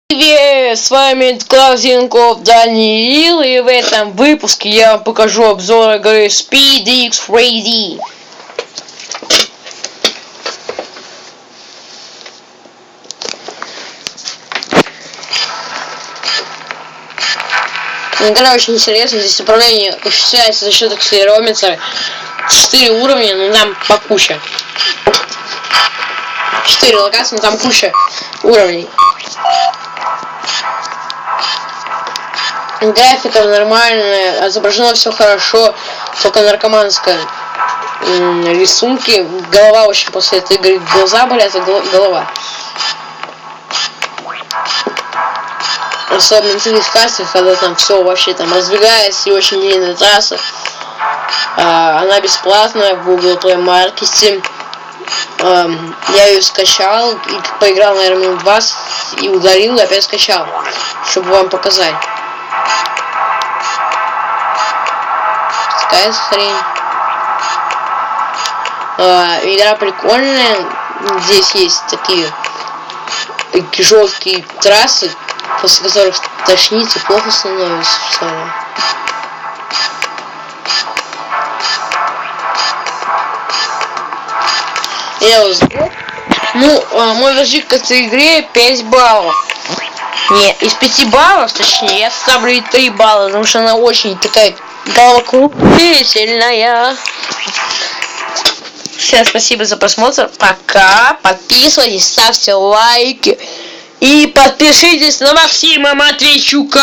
Привет, с вами Клавзенков Даниил, и в этом выпуске я вам покажу обзор игры SpeedX 3D. Игра очень интересная, здесь управление осуществляется за счет акселерометра. 4 уровня, но там по куче. 4 локации, но там куча уровней. Графика нормальная, изображено все хорошо, только наркоманская. Рисунки, голова очень после этой игры, глаза болят, а голова. Особенно в таких кассах, когда там все вообще там раздвигается и очень длинная трасса. Она бесплатная в Google Play Market. Я ее скачал и поиграл, наверное, минут 20 и удалил, и опять скачал, чтобы вам показать. Такая хрень. Игра прикольная. Здесь есть такие жесткие трассы, после которых тошнит и плохо становится. Мой вердикт к этой игре 5 баллов. Нет, из 5 баллов, точнее, я ставлю ей 3 балла, потому что она очень такая головокружительная. Всем спасибо за просмотр. Пока. Подписывайтесь, ставьте лайки. И подпишитесь на Максима Матвейчука.